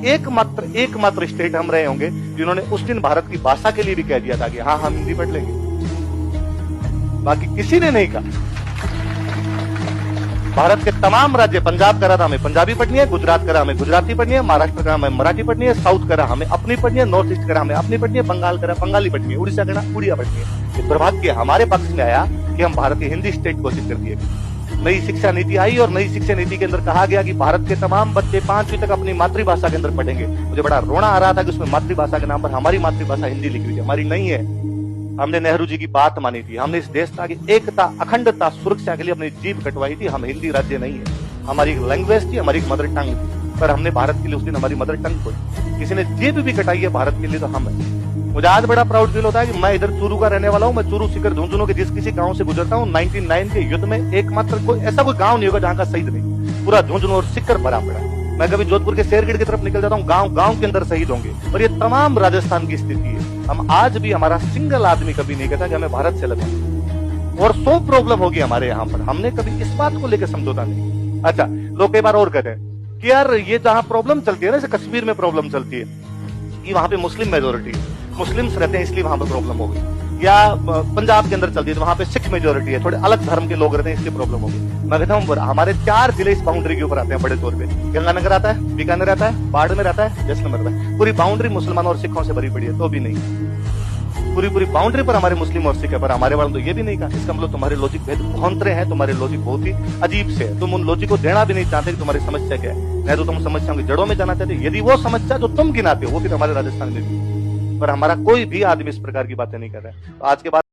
एकमात्र स्टेट हम रहे होंगे जिन्होंने उस दिन भारत की भाषा के लिए भी कह दिया था कि हाँ हम हिंदी पढ़ लेंगे, बाकी किसी ने नहीं कहा। भारत के तमाम राज्य, पंजाब करा था हमें पंजाबी पढ़नी है, गुजरात करा हमें गुजराती पढ़नी है, महाराष्ट्र करा हमें मराठी पढ़नी है, साउथ करा हमें अपनी पढ़नी है, नॉर्थ ईस्ट करा हमें अपनी पढ़नी है, बंगाल करा बंगाली पढ़नी है, उड़ीसा करा उड़िया पढ़नी है। ये दुर्भाग्य हमारे पक्ष में आया कि हम भारत की हिंदी स्टेट घोषित कर दिए। नई शिक्षा नीति आई और नई शिक्षा नीति के अंदर कहा गया कि भारत के तमाम बच्चे 5वीं तक अपनी मातृभाषा के अंदर पढ़ेंगे। मुझे बड़ा रोना आ रहा था कि उसमें मातृभाषा के नाम पर हमारी मातृभाषा हिंदी लिखी हुई है, हमारी नहीं है। हमने नेहरू जी की बात मानी थी, हमने इस देश की एकता, अखंडता, सुरक्षा के लिए अपनी जीभ कटवाई थी। हम हिंदी राज्य नहीं है, हमारी एक लैंग्वेज थी, हमारी एक मदर टंग थी, पर हमने भारत के लिए उस दिन हमारी मदर टंग खोई। किसी ने जीभ भी कटाई है भारत के लिए तो हम है। मुझे आज बड़ा प्राउड फील होता है कि मैं इधर चूरू का रहने वाला हूँ। मैं चूरू सीकर झुंझुनू के जिस किसी गांव से गुजरता हूँ, 99 के युद्ध में एकमात्र कोई ऐसा कोई गांव नहीं होगा जहां का शहीद नहीं, पूरा झुंझुनू और सीकर भरा पड़ा है। मैं कभी जोधपुर के शेरगढ़ की तरफ निकल जाता हूँ, गांव के अंदर शहीद होंगे। और ये तमाम राजस्थान की स्थिति है। हम आज भी, हमारा सिंगल आदमी कभी नहीं कहता कि हमें भारत से लगा, और 100 प्रॉब्लम होगी हमारे यहाँ पर, हमने कभी इस बात को लेकर समझौता नहीं। अच्छा, लोग कई बार और कहते हैं कि यार ये जहाँ प्रॉब्लम चलती है ना, जैसे कश्मीर में प्रॉब्लम चलती है कि वहां पे मुस्लिम मेजोरिटी है, मुस्लिम्स रहते हैं इसलिए वहां पर प्रॉब्लम हो गई, या पंजाब के अंदर चलती है तो वहां पे सिख मेजोरिटी है, थोड़े अलग धर्म के लोग रहते हैं इसलिए प्रॉब्लम हो गई। मैं कहता हूँ हमारे 4 जिले इस बाउंड्री के ऊपर आते हैं बड़े तौर पे। गंगानगर आता है, बीकानेर आता है, बाड़मेर आता है, जैसलमेर आता है। पूरी बाउंड्री मुसलमानों और सिखों से भरी पड़ी है, तो भी नहीं। पूरी बाउंड्री पर हमारे मुस्लिम और सिख है, पर हमारे वालों तो ये भी नहीं कहा। इसका मतलब तुम्हारे लॉजिक भेद भौंतरे हैं, तुम्हारे लॉजिक बहुत ही अजीब से है। तुम उन लॉजिक को देना भी नहीं चाहते कि तुम्हारी समस्या क्या है, नहीं तो तुम समस्याओं की जड़ों में जाना चाहते। यदि वो समस्या जो तुम गिनाते हो वो फिर हमारे राजस्थान में भी, पर हमारा कोई भी आदमी इस प्रकार की बातें नहीं कर रहा है। तो आज के बाद